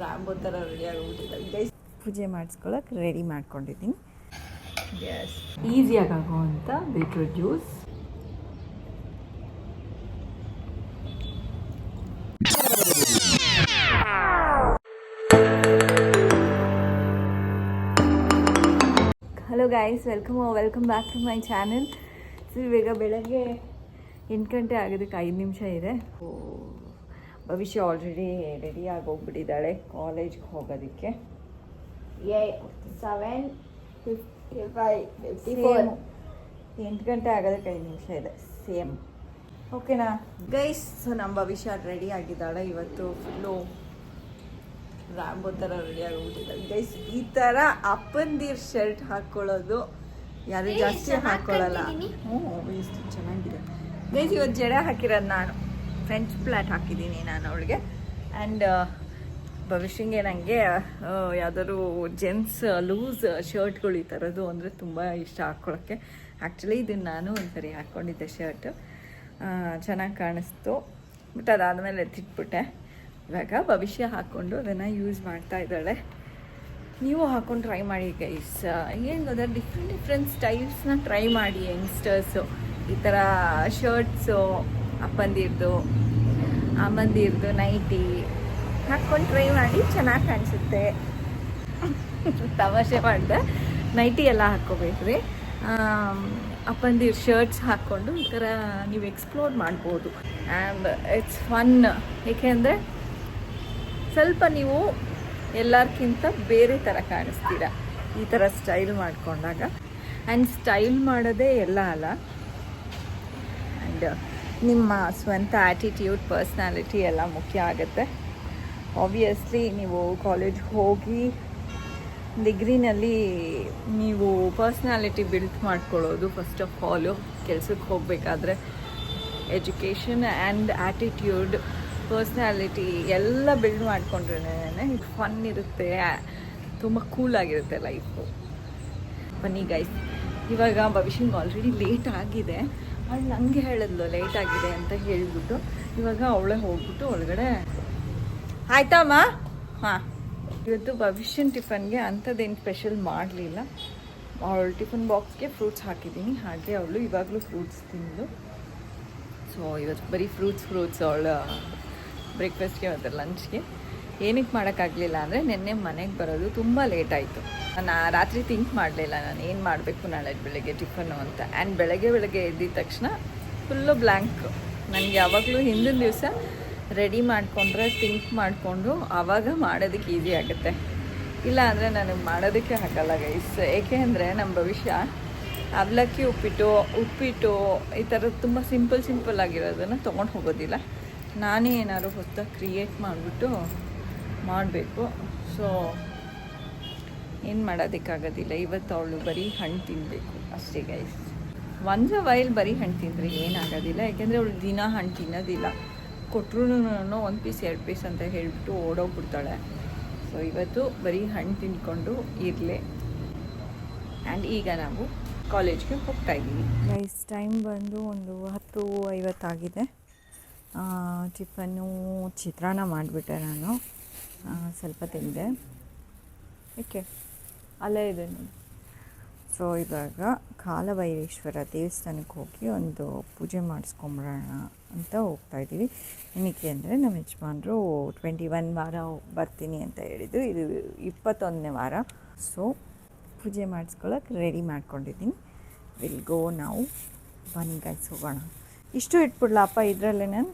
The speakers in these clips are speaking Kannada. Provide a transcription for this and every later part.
ರಾಂಬೋ ಥರ ರೆಡಿ ಆಗೋಗ್ಬಿಟ್ಟಿದೆ ಗೈಸ್. ಪೂಜೆ ಮಾಡಿಸ್ಕೊಳ್ಳೋಕೆ ರೆಡಿ ಮಾಡ್ಕೊಂಡಿದ್ದೀನಿ. ಎಸ್, ಈಸಿಯಾಗಿ ಆಗುವಂಥ beetroot juice. Hello guys, welcome back to my channel. So ಇವಾಗ ಬೆಳಗ್ಗೆ 8 ಗಂಟೆ ಆಗೋದಕ್ಕೆ 5 ನಿಮಿಷ ಇದೆ. ಭವಿಷ್ಯ ಆಲ್ರೆಡಿ ರೆಡಿ ಆಗೋಗ್ಬಿಟ್ಟಿದ್ದಾಳೆ ಕಾಲೇಜ್ಗೆ ಹೋಗೋದಕ್ಕೆ. 8 ಗಂಟೆ ಆಗೋದಕ್ಕೆ 5 ನಿಮಿಷ ಇದೆ ಸೇಮ್. ಓಕೆನಾ ಗೈಸ್? ಸೊ ನಮ್ಮ ಭವಿಷ್ಯ ರೆಡಿ ಆಗಿದ್ದಾಳೆ. ಇವತ್ತು ಫುಲ್ಲು ರಾಂಬೋ ಥರ ರೆಡಿ ಆಗೋಗ್ಬಿಟ್ಟಿದ್ದಾಳೆ ಗೈಸ್. ಈ ಥರ ಅಪ್ಪಂದಿರ್ ಶರ್ಟ್ ಹಾಕ್ಕೊಳ್ಳೋದು ಯಾರು ಜಾಸ್ತಿ ಹಾಕ್ಕೊಳ್ಳಲ್ಲ. ಎಷ್ಟು ಚೆನ್ನಾಗಿದೆ ಗೈಸ್. ಇವತ್ತು ಜಡ ಹಾಕಿರೋದು ನಾನು, ಫ್ರೆಂಚ್ ಫ್ಲಾಟ್ ಹಾಕಿದ್ದೀನಿ ನಾನು ಅವಳಿಗೆ. ಆ್ಯಂಡ್ ಭವಿಷ್ಯಂಗೆ ನನಗೆ ಯಾವ್ದಾದ್ರು ಜೆಂಟ್ಸ್ ಲೂಸ್ ಶರ್ಟ್ಗಳು ಈ ಥರದ್ದು ಅಂದರೆ ತುಂಬ ಇಷ್ಟ ಹಾಕ್ಕೊಳ್ಳೋಕ್ಕೆ. ಆ್ಯಕ್ಚುಲಿ ಇದನ್ನು ನಾನು ಒಂದ್ಸರಿ ಹಾಕ್ಕೊಂಡಿದ್ದೆ ಶರ್ಟು, ಚೆನ್ನಾಗಿ ಕಾಣಿಸ್ತು. ಬಟ್ ಅದಾದಮೇಲೆ ಎತ್ತಿಟ್ಬಿಟ್ಟೆ. ಇವಾಗ ಭವಿಷ್ಯ ಹಾಕ್ಕೊಂಡು ಅದನ್ನು ಯೂಸ್ ಮಾಡ್ತಾ ಇದ್ದಾಳೆ. ನೀವು ಹಾಕ್ಕೊಂಡು ಟ್ರೈ ಮಾಡಿ ಗೈಸ್. ಏನು ಗೊತ್ತಾ, ಡಿಫ್ರೆಂಟ್ ಸ್ಟೈಲ್ಸ್ನ ಟ್ರೈ ಮಾಡಿ ಯಂಗ್ಸ್ಟರ್ಸು. ಈ ಥರ ಶರ್ಟ್ಸು, ಅಪ್ಪಂದಿರ್ದು ಅಮ್ಮಂದಿರ್ದು ನೈಟಿ ಹಾಕ್ಕೊಂಡು ಟ್ರೈ ಮಾಡಿ, ಚೆನ್ನಾಗಿ ಕಾಣಿಸುತ್ತೆ. ತಮಾಷೆ ಮಾಡಿದೆ. ನೈಟಿ ಎಲ್ಲ ಹಾಕ್ಕೋಬೇಕ್ರಿ. ಅಪ್ಪಂದಿರ್ ಶರ್ಟ್ಸ್ ಹಾಕ್ಕೊಂಡು ಈ ಥರ ನೀವು ಎಕ್ಸ್ಪ್ಲೋರ್ ಮಾಡ್ಬೋದು. And it's fun. ಏಕೆಂದರೆ ಸ್ವಲ್ಪ ನೀವು ಎಲ್ಲರಿಗಿಂತ ಬೇರೆ ಥರ ಕಾಣಿಸ್ತೀರ ಈ ಥರ ಸ್ಟೈಲ್ ಮಾಡಿಕೊಂಡಾಗ. ಆ್ಯಂಡ್ ಸ್ಟೈಲ್ ಮಾಡೋದೇ ಎಲ್ಲ ಅಲ್ಲ, ಆ್ಯಂಡ್ ನಿಮ್ಮ ಸ್ವಂತ ಆ್ಯಟಿಟ್ಯೂಡ್, ಪರ್ಸ್ನಾಲಿಟಿ ಎಲ್ಲ ಮುಖ್ಯ ಆಗುತ್ತೆ. ಆಬ್ವಿಯಸ್ಲಿ ನೀವು ಕಾಲೇಜ್ ಹೋಗಿ ಡಿಗ್ರಿನಲ್ಲಿ ನೀವು ಪರ್ಸ್ನಾಲಿಟಿ ಬಿಲ್ಡ್ ಮಾಡ್ಕೊಳ್ಳೋದು ಫಸ್ಟ್ ಆಫ್ ಆಲು. ಕೆಲಸಕ್ಕೆ ಹೋಗಬೇಕಾದ್ರೆ ಎಜುಕೇಷನ್ ಆ್ಯಂಡ್ ಆ್ಯಟಿಟ್ಯೂಡ್, ಪರ್ಸ್ನಾಲಿಟಿ ಎಲ್ಲ ಬಿಲ್ಡ್ ಮಾಡ್ಕೊಂಡ್ರೆ ಫನ್ ಇರುತ್ತೆ, ತುಂಬ ಕೂಲಾಗಿರುತ್ತೆ ಲೈಫು. ಬನ್ನಿ ಗೈಸ್, ಇವಾಗ ಭವಿಷ್ಯಂಗೆ ಆಲ್ರೆಡಿ ಲೇಟ್ ಆಗಿದೆ. ಅವಳು ನನಗೆ ಹೇಳಿದ್ಲು ಲೇಟ್ ಆಗಿದೆ ಅಂತ ಹೇಳಿಬಿಟ್ಟು. ಇವಾಗ ಅವಳೇ ಹೋಗ್ಬಿಟ್ಟು ಒಳಗಡೆ. ಆಯ್ತಮ್ಮ? ಹಾಂ, ಇವತ್ತು ಭವಿಷ್ಯನ ಟಿಫನ್ಗೆ ಅಂಥದ್ದೇನು ಸ್ಪೆಷಲ್ ಮಾಡಲಿಲ್ಲ. ಅವಳು ಟಿಫನ್ ಬಾಕ್ಸ್ಗೆ ಫ್ರೂಟ್ಸ್ ಹಾಕಿದ್ದೀನಿ. ಹಾಗೆ ಅವಳು ಇವಾಗಲೂ ಫ್ರೂಟ್ಸ್ ತಿಂದು. ಸೊ ಇವತ್ತು ಬರೀ ಫ್ರೂಟ್ಸ್ ಅವಳ ಬ್ರೇಕ್ಫಾಸ್ಟ್ಗೆ ಮತ್ತು ಲಂಚ್ಗೆ. ಏನಕ್ಕೆ ಮಾಡೋಕ್ಕಾಗಲಿಲ್ಲ ಅಂದರೆ ನಿನ್ನೆ ಮನೆಗೆ ಬರೋದು ತುಂಬ ಲೇಟ್ ಆಯಿತು. ನಾನು ರಾತ್ರಿ ಥಿಂಕ್ ಮಾಡಲಿಲ್ಲ ನಾನು ಏನು ಮಾಡಬೇಕು ನಾಳೆ ಬೆಳಗ್ಗೆ ಟಿಫನ್ನು ಅಂತ. ಆ್ಯಂಡ್ ಬೆಳಗ್ಗೆ ಎದ್ದಿದ ತಕ್ಷಣ ಫುಲ್ಲು ಬ್ಲ್ಯಾಂಕ್. ನನಗೆ ಯಾವಾಗಲೂ ಹಿಂದಿನ ದಿವಸ ರೆಡಿ ಮಾಡಿಕೊಂಡ್ರೆ ಥಿಂಕ್ ಮಾಡಿಕೊಂಡು ಆವಾಗ ಮಾಡೋದಕ್ಕೆ ಈಸಿ ಆಗುತ್ತೆ. ಇಲ್ಲ ಅಂದರೆ ನನಗೆ ಮಾಡೋದಕ್ಕೆ ಆಗಲ್ಲ ಗೈಸ್. ಏಕೆ ಅಂದರೆ ನಮ್ಮ ಭವಿಷ್ಯ ಅವಲಕ್ಕಿ ಉಪ್ಪಿಟ್ಟು ಈ ಥರದ್ದು ತುಂಬ ಸಿಂಪಲ್ ಆಗಿರೋದನ್ನು ತೊಗೊಂಡು ಹೋಗೋದಿಲ್ಲ. ನಾನೇ ಏನಾದ್ರು ಹೊಸದಾಗಿ ಕ್ರಿಯೇಟ್ ಮಾಡಿಬಿಟ್ಟು ಮಾಡಬೇಕು. ಸೊ ಏನು ಮಾಡೋದಕ್ಕಾಗೋದಿಲ್ಲ. ಇವತ್ತು ಅವಳು ಬರೀ ಹಣ್ಣು ತಿನ್ನಬೇಕು ಅಷ್ಟೇ ಗೈಸ್. ಒನ್ಸ್ ಅ ವೈಲ್ ಬರೀ ಹಣ್ಣು ತಿಂದರೆ ಏನಾಗೋದಿಲ್ಲ. ಯಾಕೆಂದರೆ ಅವಳು ದಿನ ಹಣ್ಣು ತಿನ್ನೋದಿಲ್ಲ. ಕೊಟ್ಟರು 1 ಪೀಸ್ 2 ಪೀಸ್ ಅಂತ ಹೇಳಿಬಿಟ್ಟು ಓಡೋಗ್ಬಿಡ್ತಾಳೆ. ಸೊ ಇವತ್ತು ಬರೀ ಹಣ್ಣು ತಿಂದ್ಕೊಂಡು ಇರಲಿ. ಆ್ಯಂಡ್ ಈಗ ನಾವು ಕಾಲೇಜ್ಗೆ ಹೋಗ್ತಾಯಿದ್ದೀವಿ ಗೈಸ್. ಟೈಮ್ ಬಂದು ಒಂದು 10:50 ಆಗಿದೆ. ಟಿಫನ್ನು ಚಿತ್ರಾನ್ನ ಮಾಡಿಬಿಟ್ಟೆ ನಾನು. ಸ್ವಲ್ಪ ತಿಂದೆ. ಏಕೆ ಅಲ್ಲೇ ಇದೆ ನೋಡಿ. ಸೊ ಇವಾಗ ಕಾಲಭೈರೇಶ್ವರ ದೇವಸ್ಥಾನಕ್ಕೆ ಹೋಗಿ ಒಂದು ಪೂಜೆ ಮಾಡಿಸ್ಕೊಂಬಿಡೋಣ ಅಂತ ಹೋಗ್ತಾಯಿದ್ದೀವಿ. ಏನಕ್ಕೆ ಅಂದರೆ ನಮ್ಮ ಯಜಮಾನ್ರು 21 ವಾರ ಬರ್ತೀನಿ ಅಂತ ಹೇಳಿದ್ದು. ಇದು 21ನೇ ವಾರ. ಸೊ ಪೂಜೆ ಮಾಡಿಸ್ಕೊಳ್ಳೋಕೆ ರೆಡಿ ಮಾಡ್ಕೊಂಡಿದ್ದೀನಿ. ವಿಲ್ ಗೋ ನಾವು. ಬನ್ನಿ ಗೈಸ್ ಹೋಗೋಣ. ಇಷ್ಟು ಇಟ್ಬಿಡ್ಲಪ್ಪ ಇದರಲ್ಲೇ ನಾನು.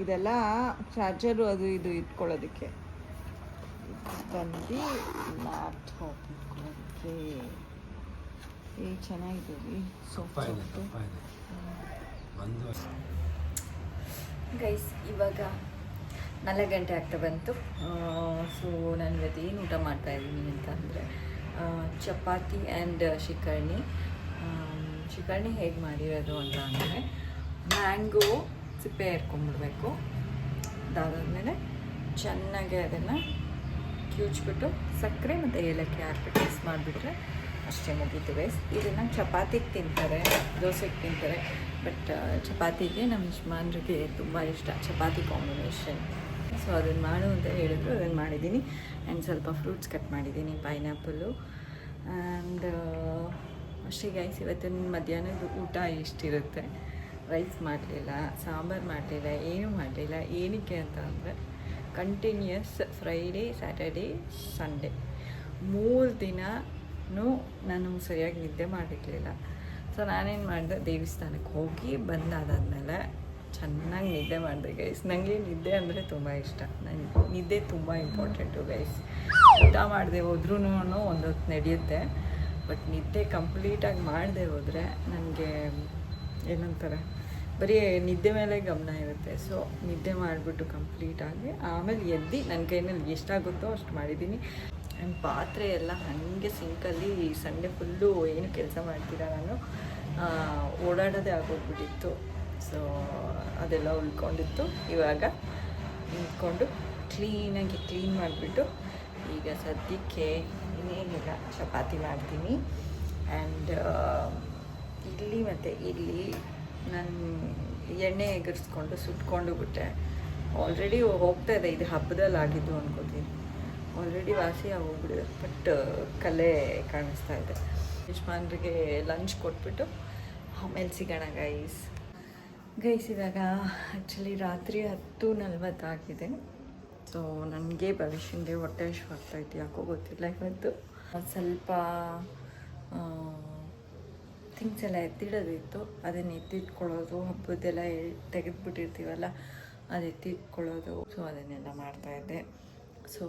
ಇದೆಲ್ಲ ಚಾರ್ಜರು ಅದು ಇದು ಇಟ್ಕೊಳ್ಳೋದಕ್ಕೆ. ಬಂದು ಲ್ಯಾಪ್ಟಾಪ್ ಇಟ್ಕೊಳ್ಳೋದಕ್ಕೆ ಚೆನ್ನಾಗಿದೆ ರೀ. ಗೈಸ್ ಇವಾಗ 4 ಗಂಟೆ ಆಗ್ತಾ ಬಂತು. ಸೊ ನಾನು ಇವತ್ತು ಏನು ಊಟ ಮಾಡ್ತಾಯಿದ್ದೀನಿ ಅಂತ ಅಂದರೆ ಚಪಾತಿ ಆ್ಯಂಡ್ ಶಿಕರ್ಣಿ. ಶಿಕರ್ಣಿ ಹೇಗೆ ಮಾಡಿರೋದು ಅಂತ ಅಂದರೆ ಮ್ಯಾಂಗೋ ಸಿಪ್ಪೆ ಏರ್ಕೊಂಡ್ಬಿಡ್ಬೇಕು. ಅದಾದಮೇಲೆ ಚೆನ್ನಾಗಿ ಅದನ್ನು ಕಿವುಚ್ಬಿಟ್ಟು ಸಕ್ಕರೆ ಮತ್ತು ಏಲಕ್ಕಿ ಹಾಕ್ಬಿಟ್ಟು ಮಿಕ್ಸ್ ಮಾಡಿಬಿಟ್ರೆ ಅಷ್ಟೇ ಮುಗೀತು ಗೈಸ್. ಇದನ್ನು ಚಪಾತಿಗೆ ತಿಂತಾರೆ, ದೋಸೆಗೆ ತಿಂತಾರೆ, ಬಟ್ ಚಪಾತಿಗೆ ನಮ್ಮ ಯಜಮಾನ್ರಿಗೆ ತುಂಬ ಇಷ್ಟ ಚಪಾತಿ ಕಾಂಬಿನೇಷನ್. ಸೊ ಅದನ್ನು ಮಾಡು ಅಂತ ಹೇಳಿದ್ರು, ಅದನ್ನು ಮಾಡಿದ್ದೀನಿ. ಆ್ಯಂಡ್ ಸ್ವಲ್ಪ ಫ್ರೂಟ್ಸ್ ಕಟ್ ಮಾಡಿದ್ದೀನಿ, ಪೈನಾಪಲ್ಲು. ಆ್ಯಂಡ್ ಅಷ್ಟೇ ಗೈಸ್. ಇವತ್ತಿನ ಮಧ್ಯಾಹ್ನದ ಊಟ ಇಷ್ಟಿರುತ್ತೆ. ರೈಸ್ ಮಾಡಲಿಲ್ಲ, ಸಾಂಬಾರು ಮಾಡಲಿಲ್ಲ, ಏನೂ ಮಾಡಲಿಲ್ಲ. ಏನಕ್ಕೆ ಅಂತ ಅಂದರೆ ಕಂಟಿನ್ಯೂಯಸ್ ಫ್ರೈಡೇ, ಸ್ಯಾಟರ್ಡೇ, ಸಂಡೇ 3 ದಿನವೂ ನಾನು ಸರಿಯಾಗಿ ನಿದ್ದೆ ಮಾಡಿರಲಿಲ್ಲ. ಸೊ ನಾನೇನು ಮಾಡಿದೆ, ದೇವಸ್ಥಾನಕ್ಕೆ ಹೋಗಿ ಬಂದಾದಮೇಲೆ ಚೆನ್ನಾಗಿ ನಿದ್ದೆ ಮಾಡಿದೆ ಗೈಸ್. ನನಗೆ ನಿದ್ದೆ ಅಂದರೆ ತುಂಬ ಇಷ್ಟ. ನನಗೆ ನಿದ್ದೆ ತುಂಬ ಇಂಪಾರ್ಟೆಂಟು ಗೈಸ್. ಊಟ ಮಾಡದೆ ಹೋದ್ರೂ ಒಂದೊತ್ತು ನಡೆಯುತ್ತೆ, ಬಟ್ ನಿದ್ದೆ ಕಂಪ್ಲೀಟಾಗಿ ಮಾಡದೆ ಹೋದರೆ ನನಗೆ ಏನಂತಾರೆ, ಬರೀ ನಿದ್ದೆ ಮೇಲೆ ಗಮನ ಇರುತ್ತೆ. ಸೊ ನಿದ್ದೆ ಮಾಡಿಬಿಟ್ಟು ಕಂಪ್ಲೀಟಾಗಿ ಆಮೇಲೆ ಎದ್ದು ನನ್ನ ಕೈನಲ್ಲಿ ಎಷ್ಟಾಗುತ್ತೋ ಅಷ್ಟು ಮಾಡಿದ್ದೀನಿ. ಆ್ಯಂಡ್ ಪಾತ್ರೆ ಎಲ್ಲ ಹಾಗೆ ಸಿಂಕಲ್ಲಿ ಸಂಡೇ ಫುಲ್ಲು ಏನು ಕೆಲಸ ಮಾಡ್ತೀರ ನಾನು, ಓಡಾಡೋದೇ ಆಗೋಗ್ಬಿಟ್ಟಿತ್ತು. ಸೊ ಅದೆಲ್ಲ ಉಳ್ಕೊಂಡಿತ್ತು. ಇವಾಗ ನಿಂತ್ಕೊಂಡು ಕ್ಲೀನಾಗಿ ಕ್ಲೀನ್ ಮಾಡಿಬಿಟ್ಟು ಈಗ ಸದ್ಯಕ್ಕೆ ಇನ್ನೇನಿಲ್ಲ, ಚಪಾತಿ ಮಾಡ್ತೀನಿ. ಆ್ಯಂಡ್ ಇಲ್ಲಿ ನಾನು ಎಣ್ಣೆ ಎಗರಿಸ್ಕೊಂಡು ಸುಟ್ಕೊಂಡು ಬಿಟ್ಟೆ. ಆಲ್ರೆಡಿ ಹೋಗ್ತಾ ಇದೆ, ಇದು ಹಬ್ಬದಲ್ಲಿ ಆಗಿದ್ದು ಅನ್ಕೋತೀನಿ. ಆಲ್ರೆಡಿ ವಾಸಿ ಆಗೋಗ್ಬಿಡಿದೆ, ಬಟ್ ಕಲೆ ಕಾಣಿಸ್ತಾ ಇದೆ. ಯಜಮಾನ್ರಿಗೆ ಲಂಚ್ ಕೊಟ್ಬಿಟ್ಟು ಆಮೇಲೆ ಸಿಗೋಣ ಗೈಸ್. ಇವಾಗ ಆ್ಯಕ್ಚುಲಿ ರಾತ್ರಿ 10:40 ಆಗಿದೆ. ಸೊ ನನಗೆ ಭವಿಷ್ಯನಿಗೆ ಹೊಟ್ಟೆ ಹಶ್ವಾಗ್ತಾಯಿತ್ತು, ಯಾಕೋ ಗೊತ್ತಿಲ್ಲ. ಇವತ್ತು ಸ್ವಲ್ಪ ಥಿಂಗ್ಸ್ ಎಲ್ಲ ಎತ್ತಿಡೋದಿತ್ತು, ಅದನ್ನು ಎತ್ತಿಟ್ಕೊಳ್ಳೋದು, ಹಬ್ಬದ್ದೆಲ್ಲ ತೆಗೆದುಬಿಟ್ಟಿರ್ತೀವಲ್ಲ ಅದು ಎತ್ತಿಟ್ಕೊಳ್ಳೋದು. ಸೊ ಅದನ್ನೆಲ್ಲ ಮಾಡ್ತಾಯಿದ್ದೆ. ಸೊ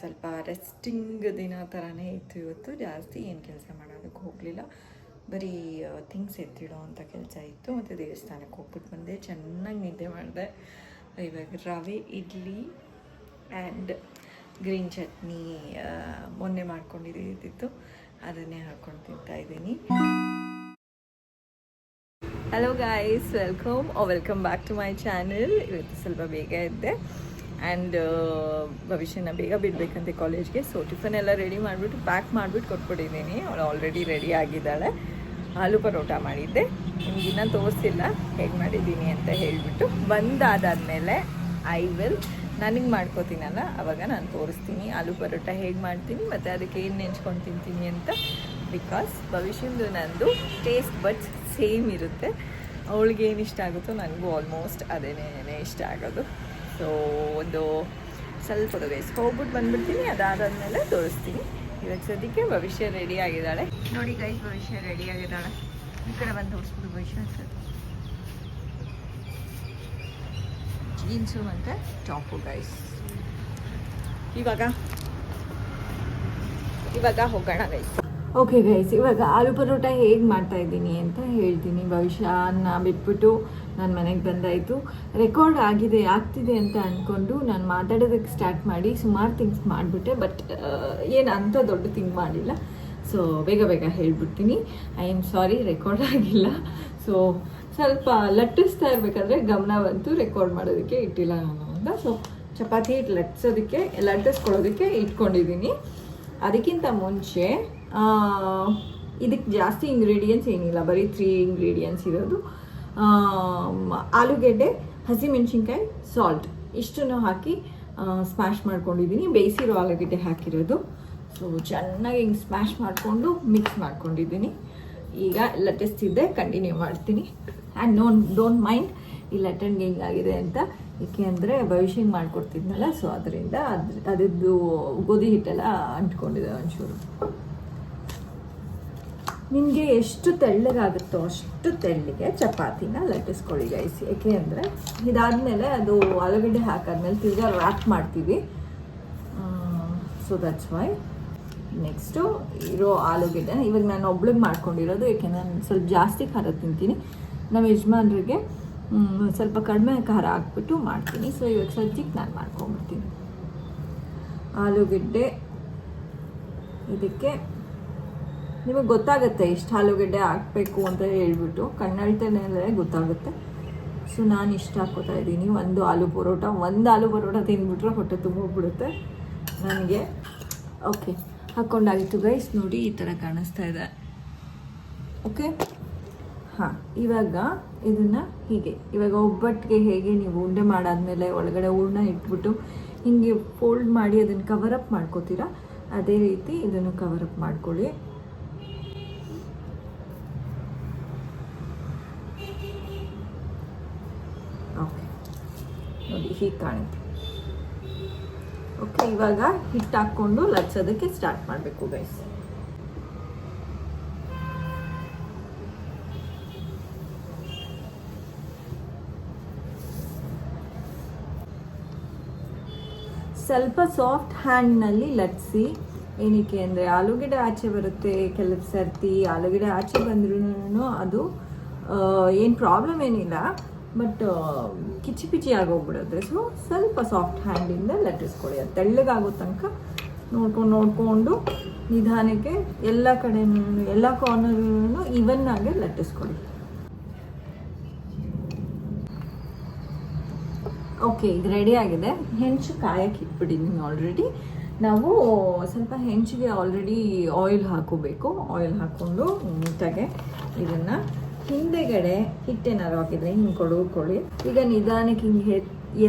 ಸ್ವಲ್ಪ ರೆಸ್ಟಿಂಗ್ ದಿನ ಥರನೇ ಇತ್ತು ಇವತ್ತು. ಜಾಸ್ತಿ ಏನು ಕೆಲಸ ಮಾಡೋದಕ್ಕೆ ಹೋಗಲಿಲ್ಲ, ಬರೀ ಥಿಂಗ್ಸ್ ಎತ್ತಿಡೋ ಅಂಥ ಕೆಲಸ ಇತ್ತು. ಮತ್ತು ದೇವಸ್ಥಾನಕ್ಕೆ ಹೋಗ್ಬಿಟ್ಟು ಬಂದೆ, ಚೆನ್ನಾಗಿ ನಿದ್ದೆ ಮಾಡಿದೆ. ಇವಾಗ ರವೆ ಇಡ್ಲಿ ಆ್ಯಂಡ್ ಗ್ರೀನ್ ಚಟ್ನಿ ಮೊನ್ನೆ ಮಾಡ್ಕೊಂಡಿದ್ದಿತ್ತು, ಅದನ್ನೇ ಹಾಕ್ಕೊಂಡು ತಿಂತಾಯಿದ್ದೀನಿ. Hello guys, welcome back to my channel. ಇವತ್ತು ಸ್ವಲ್ಪ ಬೇಗ ಇದ್ದೆ ಆ್ಯಂಡ್ ಭವಿಷ್ಯನ ಬೇಗ ಬಿಡಬೇಕಂತೆ ಕಾಲೇಜ್ಗೆ. ಸೊ ಟಿಫನ್ ಎಲ್ಲ ರೆಡಿ ಮಾಡಿಬಿಟ್ಟು ಪ್ಯಾಕ್ ಮಾಡಿಬಿಟ್ಟು ಕೊಟ್ಬಿಟ್ಟಿದ್ದೀನಿ. ಅವಳು ಆಲ್ರೆಡಿ ರೆಡಿ ಆಗಿದ್ದಾಳೆ. ಆಲೂ ಪರೋಟ ಮಾಡಿದ್ದೆ, ನಿಮಗಿನ್ನ ತೋರಿಸಿಲ್ಲ ಹೇಗೆ ಮಾಡಿದ್ದೀನಿ ಅಂತ ಹೇಳಿಬಿಟ್ಟು. ಬಂದಾದಾದಮೇಲೆ ನನಗೆ ಮಾಡ್ಕೋತೀನಲ್ಲ ಆವಾಗ ನಾನು ತೋರಿಸ್ತೀನಿ ಆಲೂ ಪರೋಟ ಹೇಗೆ ಮಾಡ್ತೀನಿ ಮತ್ತು ಅದಕ್ಕೆ ಏನು ನೆಂಚ್ಕೊಂಡು ತಿಂತೀನಿ ಅಂತ. ಬಿಕಾಸ್ ಭವಿಷ್ಯಂದು ನಂದು ಟೇಸ್ಟ್ ಬಡ್ಸ್ ಸೇಮ್ ಇರುತ್ತೆ. ಅವಳಿಗೆ ಏನು ಇಷ್ಟ ಆಗುತ್ತೋ ನನಗೂ ಆಲ್ಮೋಸ್ಟ್ ಅದೇನೇ ಇಷ್ಟ ಆಗೋದು. ಸೊ ಒಂದು ಸ್ವಲ್ಪ ಗೈಸ್ ಹೋಗ್ಬಿಟ್ಟು ಬಂದುಬಿಡ್ತೀನಿ, ಅದಾದಮೇಲೆ ತೋರಿಸ್ತೀನಿ. ಇವಾಗ ಸದ್ಯಕ್ಕೆ ಭವಿಷ್ಯ ರೆಡಿ ಆಗಿದ್ದಾಳೆ. ನೋಡಿ ಗೈಸ್, ಭವಿಷ್ಯ ರೆಡಿ ಆಗಿದ್ದಾಳೆ. ಈ ಕಡೆ ಬಂದು ತೋರಿಸ್ಬಿಟ್ಟು ಭವಿಷ್ಯ ಸರ್ ಜೀನ್ಸು ಮತ್ತು ಟಾಪು ಗೈಸ್. ಇವಾಗ ಹೋಗೋಣ ಗೈಸ್. ಓಕೆ ಗೈಸ್, ಇವಾಗ ಆಲೂ ಪರೋಟ ಹೇಗೆ ಮಾಡ್ತಾಯಿದ್ದೀನಿ ಅಂತ ಹೇಳ್ತೀನಿ. ಭವಿಷ್ಯನ ಬಿಟ್ಬಿಟ್ಟು ನಾನು ಮನೆಗೆ ಬಂದಾಯಿತು. ರೆಕಾರ್ಡ್ ಆಗ್ತಿದೆ ಅಂತ ಅಂದ್ಕೊಂಡು ನಾನು ಮಾತಾಡೋದಕ್ಕೆ ಸ್ಟಾರ್ಟ್ ಮಾಡಿ ಸುಮಾರು ಥಿಂಗ್ಸ್ ಮಾಡಿಬಿಟ್ಟೆ. ಬಟ್ ಏನು ಅಂಥ ದೊಡ್ಡ ಥಿಂಗ್ ಮಾಡಿಲ್ಲ. ಸೊ ಬೇಗ ಹೇಳಿಬಿಡ್ತೀನಿ. ಐ ಆಮ್ ಸಾರಿ, ರೆಕಾರ್ಡ್ ಆಗಿಲ್ಲ. ಸೊ ಸ್ವಲ್ಪ ಲಟ್ಟಿಸ್ತಾ ಇರಬೇಕಾದ್ರೆ ಗಮನ ಬಂತು, ರೆಕಾರ್ಡ್ ಮಾಡೋದಕ್ಕೆ ಇಟ್ಟಿಲ್ಲ ನಾನು ಅಂತ. ಸೊ ಚಪಾತಿ ಲಟ್ಟಿಸ್ಕೊಳ್ಳೋದಕ್ಕೆ ಇಟ್ಕೊಂಡಿದ್ದೀನಿ. ಅದಕ್ಕಿಂತ ಮುಂಚೆ ಇದಕ್ಕೆ ಜಾಸ್ತಿ ಇಂಗ್ರೀಡಿಯೆಂಟ್ಸ್ ಏನಿಲ್ಲ, ಬರೀ 3 ಇಂಗ್ರೀಡಿಯೆಂಟ್ಸ್ ಇರೋದು. ಆಲೂಗೆಡ್ಡೆ, ಹಸಿಮೆಣ್ಸಿನ್ಕಾಯಿ, ಸಾಲ್ಟ್ ಇಷ್ಟನ್ನು ಹಾಕಿ ಸ್ಮ್ಯಾಶ್ ಮಾಡ್ಕೊಂಡಿದ್ದೀನಿ. ಬೇಯಿಸಿರೋ ಆಲೂಗೆಡ್ಡೆ ಹಾಕಿರೋದು. ಸೊ ಚೆನ್ನಾಗಿ ಹಿಂಗೆ ಸ್ಮ್ಯಾಶ್ ಮಾಡಿಕೊಂಡು ಮಿಕ್ಸ್ ಮಾಡ್ಕೊಂಡಿದ್ದೀನಿ. ಈಗ ಲಟ್ಟಿಸ್ತಿದ್ದೆ, ಕಂಟಿನ್ಯೂ ಮಾಡ್ತೀನಿ. ಆ್ಯಂಡ್ ಡೋಂಟ್ ಮೈಂಡ್ ಈ ಲಟ್ಟಣಿಗೆ ಹಿಂಗಾಗಿದೆ ಅಂತ, ಏಕೆ ಅಂದರೆ ಭವಿಷ್ಯಂಗೆ ಮಾಡಿಕೊಡ್ತಿದ್ನಲ್ಲ. ಸೊ ಅದರಿಂದ ಅದರದ್ದು ಗೋಧಿ ಹಿಟ್ಟೆಲ್ಲ ಅಂಟ್ಕೊಂಡಿದೆ ಒಂಚೂರು. ನಿಮಗೆ ಎಷ್ಟು ತೆಳ್ಳಗಾಗುತ್ತೋ ಅಷ್ಟು ತೆಳ್ಳಿಗೆ ಚಪಾತಿನ ಲಟ್ಟಿಸ್ಕೊಳ್ಳಿ ಗೈಸ್. ಏಕೆ ಅಂದರೆ ಇದಾದಮೇಲೆ ಅದು ಆಲೂಗಡ್ಡೆ ಹಾಕಾದ್ಮೇಲೆ ತಿರ್ಗಾ ರ್ಯಾಪ್ ಮಾಡ್ತೀವಿ. So that's why. ನೆಕ್ಸ್ಟು ಇರೋ ಆಲೂಗಡ್ಡೆ ಇವಾಗ ನಾನು ಒಬ್ಳಿಗೆ ಮಾಡ್ಕೊಂಡಿರೋದು, ಏಕೆ ನಾನು ಸ್ವಲ್ಪ ಜಾಸ್ತಿ ಖಾರ ತಿಂತೀನಿ. ನಮ್ಮ ಯಜಮಾನ್ರಿಗೆ ಸ್ವಲ್ಪ ಕಡಿಮೆ ಖಾರ ಹಾಕ್ಬಿಟ್ಟು ಮಾಡ್ತೀನಿ. ಸೊ ಇವಾಗ ಸದ್ಯಕ್ಕೆ ನಾನು ಮಾಡ್ಕೊಂಬಿಡ್ತೀನಿ. ಆಲೂಗಡ್ಡೆ ಇದಕ್ಕೆ ನಿಮಗೆ ಗೊತ್ತಾಗುತ್ತೆ ಎಷ್ಟು ಆಲೂಗಡ್ಡೆ ಹಾಕಬೇಕು ಅಂತ ಹೇಳ್ಬಿಟ್ಟು, ಕಣ್ಣಳ್ತೇನೆ ಗೊತ್ತಾಗುತ್ತೆ. ಸೊ ನಾನು ಇಷ್ಟು ಹಾಕ್ಕೋತಾ ಇದ್ದೀನಿ. ಒಂದು ಆಲೂ ಪರೋಟ ತಿಂದ್ಬಿಟ್ರೆ ಹೊಟ್ಟೆ ತುಂಬೋಗ್ಬಿಡುತ್ತೆ ನನಗೆ. ಓಕೆ, ಹಾಕ್ಕೊಂಡಾಗಿತ್ತು ಗೈಸ್. ನೋಡಿ ಈ ಥರ ಕಾಣಿಸ್ತಾ ಇದೆ. ಓಕೆ, ಹಾಂ, ಇವಾಗ ಇದನ್ನು ಹೀಗೆ, ಇವಾಗ ಒಬ್ಬಟ್ಟಿಗೆ ಹೇಗೆ ನೀವು ಉಂಡೆ ಮಾಡಾದ್ಮೇಲೆ ಒಳಗಡೆ ಹೂರಣ ಇಟ್ಬಿಟ್ಟು ಹೀಗೆ ಫೋಲ್ಡ್ ಮಾಡಿ ಅದನ್ನು ಕವರಪ್ ಮಾಡ್ಕೋತೀರಾ, ಅದೇ ರೀತಿ ಇದನ್ನು ಕವರಪ್ ಮಾಡ್ಕೊಳ್ಳಿ. ಓಕೆ, ನೋಡಿ ಹೀಗೆ ಕಾಣುತ್ತೆ. ಓಕೆ, ಇವಾಗ ಹಿಟ್ಟು ಹಾಕ್ಕೊಂಡು ಲಟ್ಸೋದಕ್ಕೆ ಸ್ಟಾರ್ಟ್ ಮಾಡಬೇಕು ಗೈಸ್. ಸ್ವಲ್ಪ ಸಾಫ್ಟ್ ಹ್ಯಾಂಡ್ನಲ್ಲಿ ಲಟ್ಸಿ. ಏನಕ್ಕೆ ಅಂದರೆ ಆಲೂಗಡ್ಡೆ ಆಚೆ ಬರುತ್ತೆ ಕೆಲವು ಸರ್ತಿ. ಆಲೂಗಡ್ಡೆ ಆಚೆ ಬಂದ್ರೂ ಅದು ಏನು ಪ್ರಾಬ್ಲಮ್ ಏನಿಲ್ಲ, ಬಟ್ ಕಿಚಿ ಪಿಚಿ ಆಗೋಗ್ಬಿಡುತ್ತೆ. ಸೊ ಸ್ವಲ್ಪ ಸಾಫ್ಟ್ ಹ್ಯಾಂಡಿಂದ ಲಟ್ಟಿಸ್ಕೊಳ್ಳಿ. ಅದು ತೆಳ್ಳಗಾಗೋ ತನಕ ನೋಡಿಕೊಂಡು ನಿಧಾನಕ್ಕೆ ಎಲ್ಲ ಕಡೆನೂ ಎಲ್ಲ ಕಾರ್ನರ್ನೂ ಇವನ್ನಾಗೆ ಲಟ್ಟಿಸ್ಕೊಳ್ಳಿ. ಓಕೆ, ಇದು ರೆಡಿ ಆಗಿದೆ. ಹೆಂಚು ಕಾಯಕ್ಕೆ ಇಟ್ಬಿಟ್ಟಿದ್ದೀನಿ ಆಲ್ರೆಡಿ. ನಾವು ಸ್ವಲ್ಪ ಹೆಂಚಿಗೆ ಆಲ್ರೆಡಿ ಆಯಿಲ್ ಹಾಕೋಬೇಕು. ಆಯಿಲ್ ಹಾಕ್ಕೊಂಡು ನೀಟಾಗೆ ಇದನ್ನು ಹಿಂದೆಗಡೆ ಹಿಟ್ಟೇನಾರು ಹಾಕಿದ್ರೆ ಹಿಂಗೆ ಕೊಡ್ಕೊಳ್ಳಿ. ಈಗ ನಿಧಾನಕ್ಕೆ ಹಿಂಗೆ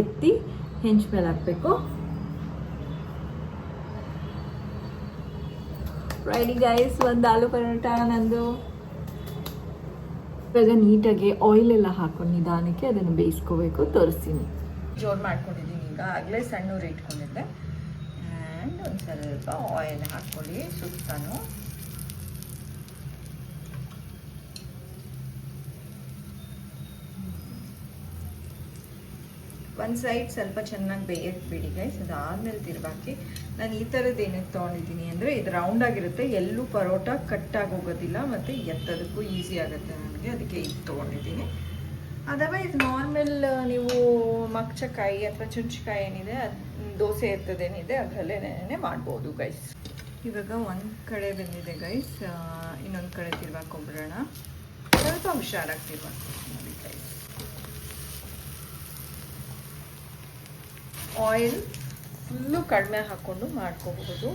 ಎತ್ತಿ ಹೆಂಚು ಮೇಲೆ ಹಾಕಬೇಕು. ರೆಡಿ ಗೈಸ್, ಒಂದು ಆಲೂ ಪರೋಟ ನಂದು. ಇವಾಗ ನೀಟಾಗಿ ಆಯಿಲ್ ಎಲ್ಲ ಹಾಕೊಂಡು ನಿಧಾನಕ್ಕೆ ಅದನ್ನು ಬೇಯಿಸ್ಕೋಬೇಕು. ತೋರಿಸ್ತೀನಿ. ಜೋರು ಮಾಡ್ಕೊಂಡಿದ್ದೀನಿ. ಈಗ ಆಗಲೇ ಸಣ್ಣ ಉರಿ ಇಟ್ಕೊಂಡಿದ್ದೆ. ಆ್ಯಂಡ್ ಒಂದು ಸ್ವಲ್ಪ ಆಯಿಲ್ ಹಾಕ್ಕೊಳ್ಳಿ ಸುತ್ತಾನು. ಒಂದು ಸೈಡ್ ಸ್ವಲ್ಪ ಚೆನ್ನಾಗಿ ಬೇಯಕ್ಕೆ ಬಿಡಿ ಗೈಸ್. ಅದಾದಮೇಲೆ ತಿರ್ಗಾಕಿ. ನಾನು ಈ ಥರದ್ದು ಏನಕ್ಕೆ ತೊಗೊಂಡಿದ್ದೀನಿ ಅಂದರೆ ಇದು ರೌಂಡ್ ಆಗಿರುತ್ತೆ, ಎಲ್ಲೂ ಪರೋಟ ಕಟ್ಟಾಗಿ ಹೋಗೋದಿಲ್ಲ ಮತ್ತು ಎತ್ತೋದಕ್ಕೂ ಈಸಿ ಆಗುತ್ತೆ ನನಗೆ. ಅದಕ್ಕೆ ಇದು ತೊಗೊಂಡಿದ್ದೀನಿ. ಅದರ್ವೈಸ್ ನಾರ್ಮಲ್ ನೀವು ಮಗ್ಚಕಾಯಿ ಅಥವಾ ಚುಂಚಿಕಾಯಿ ಏನಿದೆ, ದೋಸೆ ಎತ್ತದೇನಿದೆ ಅದರಲ್ಲೇ ಮಾಡ್ಬೋದು ಗೈಸ್. ಇವಾಗ ಒಂದು ಕಡೆ ಬಂದಿದೆ ಗೈಸ್, ಇನ್ನೊಂದು ಕಡೆ ತಿರ್ಗಾಕೊಂಡ್ಬಿಡೋಣ. ಸ್ವಲ್ಪ ಹುಷಾರಾಗಿ ತಿರ್ಗಾಕ್ತೀನಿ ಗೈಸ್. ಆಯಿಲ್ ಫುಲ್ಲು ಕಡಿಮೆ ಹಾಕ್ಕೊಂಡು ಮಾಡ್ಕೋಬಹುದು.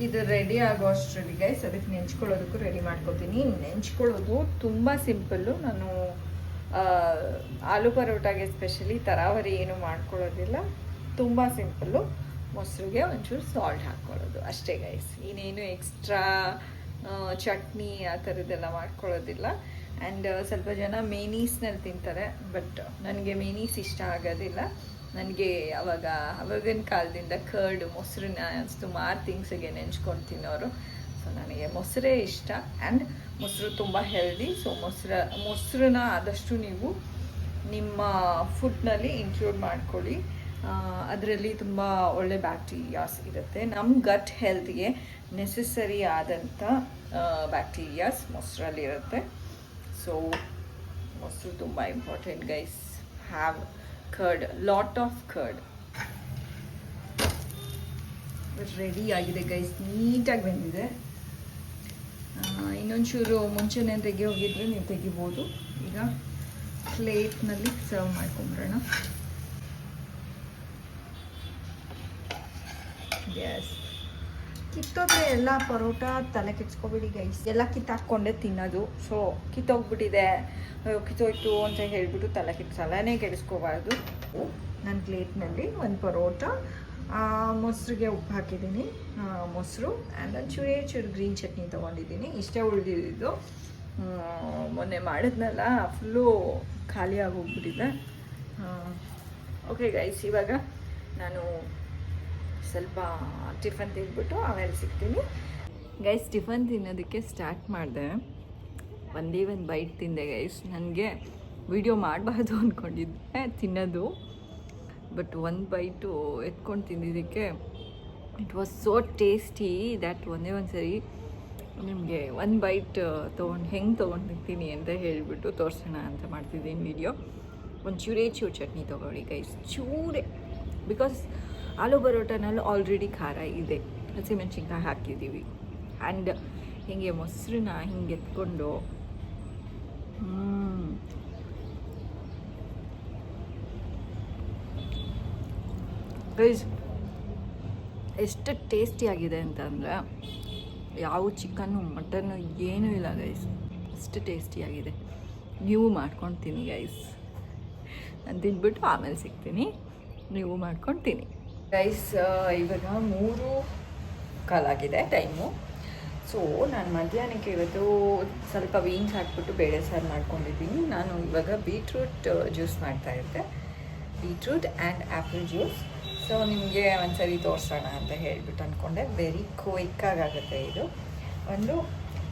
ಇದು ರೆಡಿ ಆಗೋ ಅಷ್ಟರಲ್ಲಿ ಗೈಸ್ ಅದಕ್ಕೆ ನೆಂಚ್ಕೊಳ್ಳೋದಕ್ಕೂ ರೆಡಿ ಮಾಡ್ಕೋತೀನಿ. ನೆಂಚ್ಕೊಳ್ಳೋದು ತುಂಬ ಸಿಂಪಲ್ಲು. ನಾನು ಆಲೂ ಪರೋಟಾಗೆ ಎಸ್ಪೆಷಲಿ ತರಾವರಿ ಏನು ಮಾಡ್ಕೊಳ್ಳೋದಿಲ್ಲ, ತುಂಬ ಸಿಂಪಲ್ಲು. ಮೊಸರಿಗೆ ಒಂಚೂರು ಸಾಲ್ಟ್ ಹಾಕ್ಕೊಳ್ಳೋದು ಅಷ್ಟೇ ಗೈಸ್. ಇನ್ನೇನು ಎಕ್ಸ್ಟ್ರಾ ಚಟ್ನಿ ಆ ಥರದ್ದೆಲ್ಲ ಮಾಡ್ಕೊಳ್ಳೋದಿಲ್ಲ. ಆ್ಯಂಡ್ ಸ್ವಲ್ಪ ಜನ ಮೇನೀಸ್ನಲ್ಲಿ ತಿಂತಾರೆ, ಬಟ್ ನನಗೆ ಮೇನೀಸ್ ಇಷ್ಟ ಆಗೋದಿಲ್ಲ. ನನಗೆ ಅವಾಗಿನ ಕಾಲದಿಂದ ಕರ್ಡ್ ಮೊಸರನ್ನ ಸುಮಾರು ಥಿಂಗ್ಸಿಗೆ ನೆಂಚ್ಕೊಂಡು ತಿನ್ನೋರು. ಸೊ ನನಗೆ ಮೊಸರೇ ಇಷ್ಟ. ಆ್ಯಂಡ್ ಮೊಸರು ತುಂಬ ಹೆಲ್ದಿ. ಸೊ ಮೊಸರನ್ನ ಆದಷ್ಟು ನೀವು ನಿಮ್ಮ ಫುಡ್ನಲ್ಲಿ ಇನ್ಕ್ಲೂಡ್ ಮಾಡ್ಕೊಳ್ಳಿ. ಅದರಲ್ಲಿ ತುಂಬ ಒಳ್ಳೆ ಬ್ಯಾಕ್ಟೀರಿಯಾಸ್ ಇರುತ್ತೆ. ನಮ್ಮ ಗಟ್ ಹೆಲ್ತ್ಗೆ ನೆಸೆಸರಿ ಆದಂಥ ಬ್ಯಾಕ್ಟೀರಿಯಾಸ್ ಮೊಸರಲ್ಲಿರುತ್ತೆ. ಸೊ ಮೊಸರು ತುಂಬ important guys. Have curd, lot of curd. Ready ಆಗಿದೆ ಗೈಸ್, ನೀಟಾಗಿ ಬಂದಿದೆ. ಇನ್ನೊಂಚೂರು ಮುಂಚೆನೇ ತೆಗಿಯೋಗಿದ್ರೆ ನೀವು ತೆಗಿಬೋದು. ಈಗ ಪ್ಲೇಟ್ನಲ್ಲಿ ಸರ್ವ್ ಮಾಡ್ಕೊಂಬಿಡೋಣ. ಎಸ್, ಕಿತ್ತೋದ್ರೆ ಎಲ್ಲ ಪರೋಟ ತಲೆ ಕೆಡ್ಸ್ಕೊಬಿಡಿ ಗೈಸ್. ಎಲ್ಲ ಕಿತ್ತಾಕ್ಕೊಂಡೆ ತಿನ್ನೋದು. ಸೊ ಕಿತ್ತೋಗ್ಬಿಟ್ಟಿದೆ, ಕಿತ್ತೋಯ್ತು ಅಂತ ಹೇಳ್ಬಿಟ್ಟು ತಲೆನೇ ಕೆಡಿಸ್ಕೋಬಾರ್ದು. ನನ್ನ ಪ್ಲೇಟ್ನಲ್ಲಿ ಒಂದು ಪರೋಟ, ಮೊಸರಿಗೆ ಉಪ್ಪು ಹಾಕಿದ್ದೀನಿ, ಮೊಸರು ಆ್ಯಂಡ್ ಒಂದು ಚೂರು ಗ್ರೀನ್ ಚಟ್ನಿ ತೊಗೊಂಡಿದ್ದೀನಿ. ಇಷ್ಟೇ ಉಳಿದಿದ್ದು. ಮೊನ್ನೆ ಮಾಡಿದ್ನಲ್ಲ ಫುಲ್ಲು ಖಾಲಿ ಆಗೋಗ್ಬಿಟ್ಟಿದೆ. ಓಕೆ ಗೈಸ್, ಇವಾಗ ನಾನು ಸ್ವಲ್ಪ ಟಿಫನ್ ತಿಂದ್ಬಿಟ್ಟು ಆಮೇಲೆ ಸಿಗ್ತೀನಿ. ಗೈಸ್ ಟಿಫನ್ ತಿನ್ನೋದಕ್ಕೆ ಸ್ಟಾರ್ಟ್ ಮಾಡಿದೆ. ಒಂದೇ ಒಂದು ಬೈಟ್ ತಿಂದೆ ಗೈಸ್. ನನಗೆ ವಿಡಿಯೋ ಮಾಡಬಾರ್ದು ಅಂದ್ಕೊಂಡಿದ್ದೆ ತಿನ್ನೋದು, ಬಟ್ ಒಂದು ಬೈಟು ಎತ್ಕೊಂಡು ತಿಂದಿದ್ದಕ್ಕೆ it was so tasty that ಒಂದೇ ಒಂದು ಸರಿ ನಿಮಗೆ ಒಂದು ಬೈಟ್ ತೊಗೊಂಡು ಹೆಂಗೆ ತೊಗೊಂಡಿರ್ತೀನಿ ಅಂತ ಹೇಳಿಬಿಟ್ಟು ತೋರಿಸೋಣ ಅಂತ ಮಾಡ್ತಿದ್ದೀನಿ ವಿಡಿಯೋ. ಒಂದು ಚೂರೇ ಚಟ್ನಿ ತೊಗೊಳ್ಳಿ ಗೈಸ್, ಚೂರೇ. ಬಿಕಾಸ್ ಆಲೂ ಪರೋಟನಲ್ಲಿ ಆಲ್ರೆಡಿ ಖಾರ ಇದೆ, ಹಸಿಮೆಣ್ಸಿನ್ಕಾಯಿ ಹಾಕಿದ್ದೀವಿ. ಆ್ಯಂಡ್ ಹೀಗೆ ಮೊಸರನ್ನ ಹಿಂಗೆ ಎತ್ಕೊಂಡು ಗೈಸ್ ಎಷ್ಟು ಟೇಸ್ಟಿಯಾಗಿದೆ ಅಂತಂದರೆ ಯಾವ ಚಿಕನ್ನು ಮಟನ್ನು ಏನೂ ಇಲ್ಲ ಗೈಸ್, ಅಷ್ಟು ಟೇಸ್ಟಿಯಾಗಿದೆ. ನೀವು ಮಾಡ್ಕೊಂಡು ತಿನ್ನಿ ಗೈಸ್. ನಾನು ತಿಂದ್ಬಿಟ್ಟು ಆಮೇಲೆ ಸಿಗ್ತೀನಿ, ನೀವು ಮಾಡ್ಕೊಂಡು ತಿನ್ನಿ ಗೈಸ್. ಇವಾಗ 3:15 ಟೈಮು. ಸೊ ನಾನು ಮಧ್ಯಾಹ್ನಕ್ಕೆ ಇವತ್ತು ಸ್ವಲ್ಪ ಬೀನ್ಸ್ ಹಾಕ್ಬಿಟ್ಟು ಬೇಳೆ ಸಾರು ಮಾಡ್ಕೊಂಡಿದ್ದೀನಿ. ನಾನು ಇವಾಗ ಬೀಟ್ರೂಟ್ ಜ್ಯೂಸ್ ಮಾಡ್ತಾಯಿದ್ದೆ, beetroot and apple juice. So ನಿಮಗೆ ಒಂದ್ಸರಿ ತೋರಿಸೋಣ ಅಂತ ಹೇಳಿಬಿಟ್ಟು ಅಂದ್ಕೊಂಡೆ. ವೆರಿ ಕ್ವಿಕ್ಕಾಗುತ್ತೆ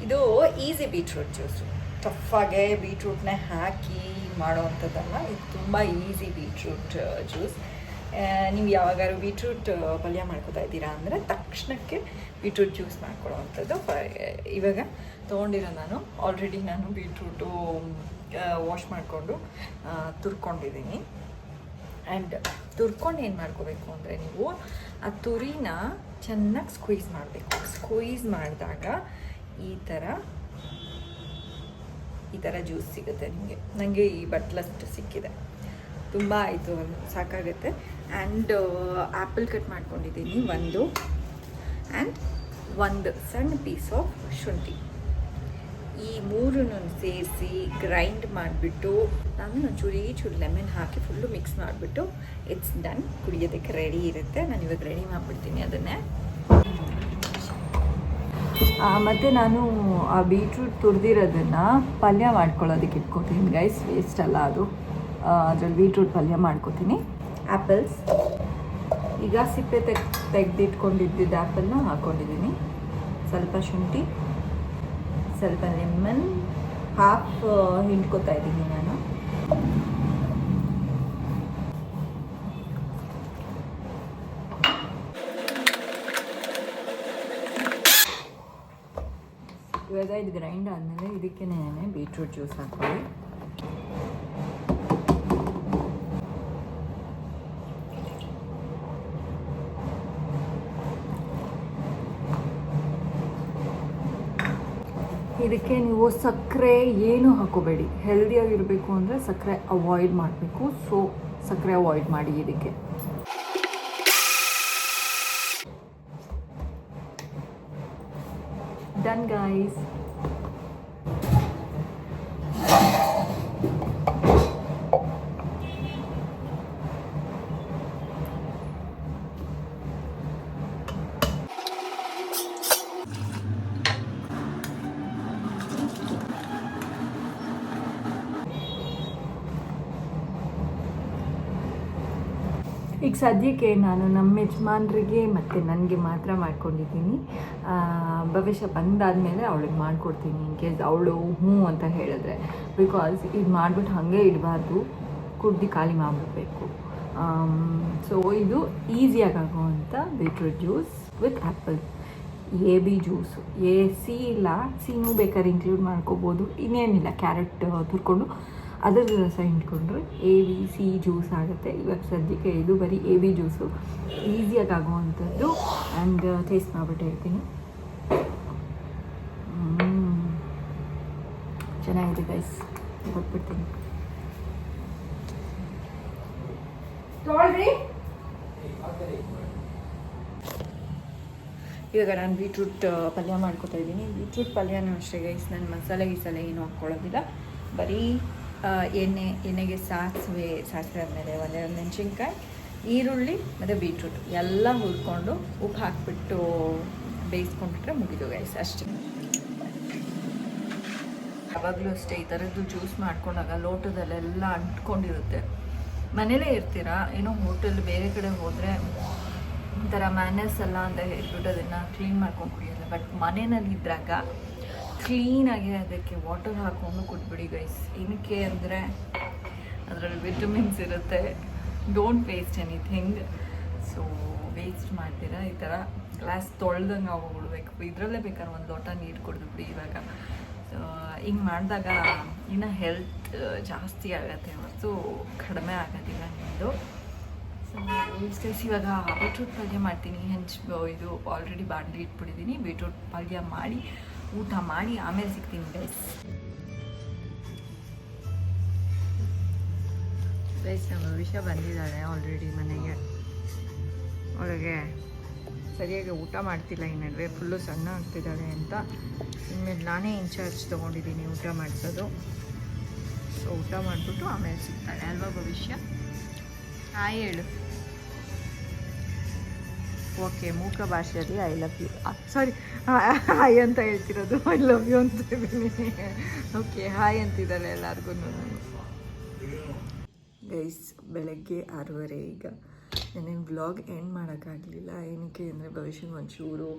ಇದು ಈಸಿ ಬೀಟ್ರೂಟ್ ಜ್ಯೂಸು. ಟಫಾಗೆ ಬೀಟ್ರೂಟ್ನೇ ಹಾಕಿ ಮಾಡೋವಂಥದ್ದಲ್ಲ, ಇದು ತುಂಬ ಈಸಿ ಬೀಟ್ರೂಟ್ ಜ್ಯೂಸ್. ನೀವು ಯಾವಾಗಾದ್ರು ಬೀಟ್ರೂಟ್ ಪಲ್ಯ ಮಾಡ್ಕೊತಾ ಇದ್ದೀರಾ ಅಂದರೆ ತಕ್ಷಣಕ್ಕೆ ಬೀಟ್ರೂಟ್ ಜ್ಯೂಸ್ ಮಾಡ್ಕೊಳ್ಳೋವಂಥದ್ದು. ಇವಾಗ ತೊಗೊಂಡಿರೋ ನಾನು ಬೀಟ್ರೂಟು ವಾಶ್ ಮಾಡಿಕೊಂಡು ತುರ್ಕೊಂಡಿದ್ದೀನಿ. ಆ್ಯಂಡ್ ತುರ್ಕೊಂಡು ಏನು ಮಾಡ್ಕೋಬೇಕು ಅಂದರೆ ನೀವು ಆ ತುರಿನ ಚೆನ್ನಾಗಿ ಸ್ಕ್ವೀಸ್ ಮಾಡಬೇಕು. ಸ್ಕ್ವೀಸ್ ಮಾಡಿದಾಗ ಈ ಥರ ಜ್ಯೂಸ್ ಸಿಗುತ್ತೆ ನಿಮಗೆ. ನನಗೆ ಈ ಬಟ್ಲಷ್ಟು ಸಿಕ್ಕಿದೆ, ತುಂಬ ಆಯಿತು, ಸಾಕಾಗುತ್ತೆ. ಆ್ಯಂಡ್ ಆ್ಯಪಲ್ ಕಟ್ ಮಾಡ್ಕೊಂಡಿದ್ದೀನಿ ಒಂದು, ಆ್ಯಂಡ್ ಒಂದು ಸಣ್ಣ ಪೀಸ್ ಆಫ್ ಶುಂಠಿ. ಈ ಮೂರನ್ನು ಸೇರಿಸಿ ಗ್ರೈಂಡ್ ಮಾಡಿಬಿಟ್ಟು ನಾನು ಚೂರು ಲೆಮನ್ ಹಾಕಿ ಫುಲ್ಲು ಮಿಕ್ಸ್ ಮಾಡಿಬಿಟ್ಟು ಇಟ್ಸ್ ಡನ್. ಕುಡಿಯೋದಕ್ಕೆ ರೆಡಿ ಇರುತ್ತೆ. ನಾನು ಇವಾಗ ರೆಡಿ ಮಾಡಿಬಿಡ್ತೀನಿ ಅದನ್ನೇ. ಮತ್ತು ನಾನು ಆ ಬೀಟ್ರೂಟ್ ತುರಿದಿರೋದನ್ನು ಪಲ್ಯ ಮಾಡ್ಕೊಳ್ಳೋದಕ್ಕೆ ಇಟ್ಕೊತೀನಿ ಗೈಸ್, ವೇಸ್ಟ್ ಅಲ್ಲ ಅದು. ಅದರಲ್ಲಿ ಬೀಟ್ರೂಟ್ ಪಲ್ಯ ಮಾಡ್ಕೊತೀನಿ. ಆ್ಯಪಲ್ಸ್ ಈಗ ಸಿಪ್ಪೆ ತೆಗೆದಿಟ್ಕೊಂಡಿದ್ದಿದ್ದು ಆ್ಯಪಲ್ನ ಹಾಕ್ಕೊಂಡಿದ್ದೀನಿ. ಸ್ವಲ್ಪ ಶುಂಠಿ, ಸ್ವಲ್ಪ ಲೆಮನ್ ಹಾಫ್ ಹಿಂಡ್ಕೊತಾ ಇದ್ದೀನಿ ನಾನು. ಇವಾಗ ಇದು ಗ್ರೈಂಡ್ ಆದಮೇಲೆ ಇದಕ್ಕೇನೆ ಬೀಟ್ರೂಟ್ ಜ್ಯೂಸ್ ಹಾಕೊಳ್ಳಿ. ಇದಕ್ಕೆ ನೀವು ಸಕ್ಕರೆ ಏನು ಹಾಕೋಬೇಡಿ. ಹೆಲ್ದಿಯಾಗಿರಬೇಕು ಅಂದರೆ ಸಕ್ಕರೆ ಅವಾಯ್ಡ್ ಮಾಡಬೇಕು. ಸೊ ಸಕ್ಕರೆ ಅವಾಯ್ಡ್ ಮಾಡಿ ಇದಕ್ಕೆ. Done guys. ಈಗ ಸದ್ಯಕ್ಕೆ ನಾನು ನಮ್ಮ ಯಜಮಾನ್ರಿಗೆ ಮತ್ತು ನನಗೆ ಮಾತ್ರ ಮಾಡ್ಕೊಂಡಿದ್ದೀನಿ. ಭವಿಷ್ಯ ಬಂದಾದಮೇಲೆ ಅವಳಿಗೆ ಮಾಡಿಕೊಡ್ತೀನಿ, ಇನ್ ಕೇಸ್ ಅವಳು ಹ್ಞೂ ಅಂತ ಹೇಳಿದ್ರೆ. ಬಿಕಾಸ್ ಇದು ಮಾಡಿಬಿಟ್ಟು ಹಾಗೆ ಇಡಬಾರ್ದು, ಕುಡ್ದು ಖಾಲಿ ಮಾಡಿಬಿಡ್ಬೇಕು. ಸೊ ಇದು ಈಸಿಯಾಗಿ ಆಗುವಂಥ beetroot juice with apple. AB juice, C ಇಲ್ಲ, ಸಿನೂ ಬೇಕಾದ್ರೆ ಇನ್ಕ್ಲೂಡ್ ಮಾಡ್ಕೋಬೋದು. ಇನ್ನೇನಿಲ್ಲ, ಕ್ಯಾರೆಟ್ ತುರ್ಕೊಂಡು ಅದರ ರಸ ಹಿಂಡ್ಕೊಂಡ್ರೆ ABC ಜ್ಯೂಸ್ ಆಗುತ್ತೆ. ಇವಾಗ ಸದ್ಯಕ್ಕೆ ಇದು ಬರೀ AB ಜ್ಯೂಸು, ಈಸಿಯಾಗಿ ಆಗುವಂಥದ್ದು. ಆ್ಯಂಡ್ ಟೇಸ್ಟ್ ಮಾಡಿಬಿಟ್ಟು ಹೇಳ್ತೀನಿ. ಚೆನ್ನಾಗಿದೆ ಗೈಸ್, ಕೊಟ್ಬಿಡ್ತೀನಿ. ಇವಾಗ ನಾನು ಬೀಟ್ರೂಟ್ ಪಲ್ಯ ಮಾಡ್ಕೊತಾ ಇದ್ದೀನಿ. ಬೀಟ್ರೂಟ್ ಪಲ್ಯನೂ ಅಷ್ಟೇ ಗೈಸ್, ನಾನು ಮಸಾಲೆ ಏನೂ ಹಾಕ್ಕೊಳ್ಳೋದಿಲ್ಲ. ಬರೀ ಎಣ್ಣೆಗೆ ಸಾಸಿವೆ ಆದಮೇಲೆ ಒಂದೆರಡು ಮೆಣಸಿನ್ಕಾಯಿ, ಈರುಳ್ಳಿ ಮತ್ತು ಬೀಟ್ರೂಟ್ ಎಲ್ಲ ಹುರ್ಕೊಂಡು ಉಪ್ಪು ಹಾಕಿಬಿಟ್ಟು ಬೇಯಿಸ್ಕೊಂಡ್ಬಿಟ್ರೆ ಮುಗಿದು ಗೈಸ್, ಅಷ್ಟೇ. ಯಾವಾಗಲೂ ಅಷ್ಟೇ ಈ ಥರದ್ದು ಜ್ಯೂಸ್ ಮಾಡ್ಕೊಂಡಾಗ ಲೋಟದಲ್ಲೆಲ್ಲ ಅಂಟ್ಕೊಂಡಿರುತ್ತೆ. ಮನೇಲೇ ಇರ್ತೀರಾ, ಏನೋ ಹೋಟೆಲ್ ಬೇರೆ ಕಡೆ ಹೋದರೆ ಒಂಥರ ಮ್ಯಾನರ್ಸ್ ಎಲ್ಲ ಅಂತ ಹೇಳ್ಬಿಟ್ಟು ಅದನ್ನು ಕ್ಲೀನ್ ಮಾಡ್ಕೊಂಡು ಕುಡಿಯೋಲ್ಲ. ಬಟ್ ಮನೆಯಲ್ಲಿ ಇದ್ದಾಗ ಕ್ಲೀನಾಗಿ ಅದಕ್ಕೆ ವಾಟರ್ ಹಾಕ್ಕೊಂಡು ಕೊಟ್ಬಿಡಿ ಗೈಸ್. ಏನಕ್ಕೆ ಅಂದರೆ ಅದರಲ್ಲಿ ವಿಟಮಿನ್ಸ್ ಇರುತ್ತೆ. Don't waste anything. So waste ಮಾಡ್ತೀರಾ ಈ ಥರ ಗ್ಲಾಸ್ ತೊಳ್ದಂಗೆ ಹೋಗ್ಬಿಡ್ಬೇಕು. ಇದರಲ್ಲೇ ಬೇಕಾದ್ರೆ ಒಂದು ಲೋಟ ನೀರು ಕುಡಿದ್ಬಿಡಿ ಇವಾಗ. ಸೊ ಹಿಂಗೆ ಮಾಡಿದಾಗ ಇನ್ನು ಹೆಲ್ತ್ ಜಾಸ್ತಿ ಆಗುತ್ತೆ ಹೊರತು ಕಡಿಮೆ ಆಗೋದಿಲ್ಲ ನಿಮ್ಮದು. ಸೊ ಇವಾಗ ಬೀಟ್ರೂಟ್ ಪಲ್ಯ ಮಾಡ್ತೀನಿ. ಇದು ಆಲ್ರೆಡಿ ಬಾಣಲಿ ಇಟ್ಬಿಟ್ಟಿದ್ದೀನಿ. ಬೀಟ್ರೂಟ್ ಪಲ್ಯ ಮಾಡಿ ಊಟ ಮಾಡಿ ಆಮೇಲೆ ಸಿಗ್ತೀನಿ ಗೈಸ್. ನಮ್ಮ ಭವಿಷ್ಯ ಬಂದಿದ್ದಾಳೆ ಆಲ್ರೆಡಿ ಮನೆಗೆ. ಅವಳಿಗೆ ಸರಿಯಾಗಿ ಊಟ ಮಾಡ್ತಿಲ್ಲ ಈ ನಡುವೆ, ಫುಲ್ಲು ಸಣ್ಣ ಆಗ್ತಿದ್ದಾಳೆ ಅಂತ. ಇನ್ಮೇಲೆ ನಾನೇ ಇನ್ಚಾರ್ಜ್ ತೊಗೊಂಡಿದ್ದೀನಿ ಊಟ ಮಾಡಿಸೋದು. ಸೊ ಊಟ ಮಾಡಿಬಿಟ್ಟು ಆಮೇಲೆ ಸಿಗ್ತಾಳೆ ಅಲ್ವಾ ಭವಿಷ್ಯ? ಹಾಯ್ ಹೇಳು. ಓಕೆ, ಮೂಕ ಭಾಷೆಯಲ್ಲಿ I love you, sorry hi ಅಂತ ಹೇಳ್ತಿರೋದು, ಐ ಲವ್ ಯು ಅಂತ ಇದ್ದೀನಿ. ಓಕೆ, ಹಾಯ್ ಅಂತಿದ್ದಾಳೆ ಎಲ್ಲರಿಗೂ. ಗೈಸ್ ಬೆಳಗ್ಗೆ 6:30 ಈಗ. ನಾನೇನು ವ್ಲಾಗ್ ಎಂಡ್ ಮಾಡೋಕ್ಕಾಗಲಿಲ್ಲ. ಏನಕ್ಕೆ ಅಂದರೆ ಭವಿಷ್ಯಂಗೆ ಒಂಚೂರು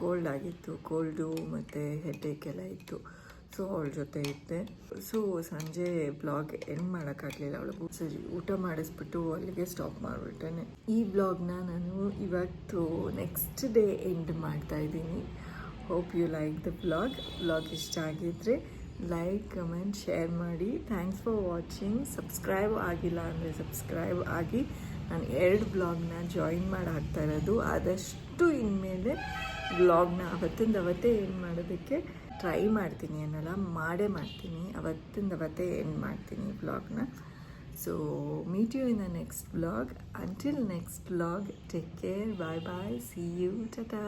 ಕೋಲ್ಡ್ ಆಗಿತ್ತು, ಕೋಲ್ಡು ಮತ್ತು ಹೆಡ್ಏಕ್ ಎಲ್ಲ ಇತ್ತು. ಸೊ ಅವಳ ಜೊತೆ ಇದ್ದೆ. ಸೊ ಸಂಜೆ ಬ್ಲಾಗ್ ಎಂಡ್ ಮಾಡೋಕ್ಕಾಗಲಿಲ್ಲ. ಅವಳಿಗೂ ಸರಿ ಊಟ ಮಾಡಿಸ್ಬಿಟ್ಟು ಅಲ್ಲಿಗೆ ಸ್ಟಾಪ್ ಮಾಡಿಬಿಟ್ಟೆ. ಈ ಬ್ಲಾಗ್ನ ನಾನು ಇವತ್ತು ನೆಕ್ಸ್ಟ್ ಡೇ ಎಂಡ್ ಮಾಡ್ತಾಯಿದ್ದೀನಿ. Hope you like the blog ಇಷ್ಟ ಆಗಿದ್ದರೆ ಲೈಕ್, ಕಮೆಂಟ್, ಶೇರ್ ಮಾಡಿ. Thanks for watching. ಸಬ್ಸ್ಕ್ರೈಬ್ ಆಗಿಲ್ಲ ಅಂದರೆ ಸಬ್ಸ್ಕ್ರೈಬ್ ಆಗಿ. ನಾನು 2 ಬ್ಲಾಗ್ನ ಜಾಯಿನ್ ಮಾಡಿ ಹಾಕ್ತಾ ಇರೋದು. ಆದಷ್ಟು ಇನ್ಮೇಲೆ ಬ್ಲಾಗ್ನ ಅವತ್ತೇ ಏನು ಮಾಡೋದಕ್ಕೆ ಟ್ರೈ ಮಾಡ್ತೀನಿ ಅನ್ನಲ್ಲ, ಮಾಡೇ ಮಾಡ್ತೀನಿ. ಅವತ್ತೇ ಎಂಡ್ ಮಾಡ್ತೀನಿ ಬ್ಲಾಗ್ನ. So meet you in the next blog. Until next blog, take care, bye bye, see you, Tata.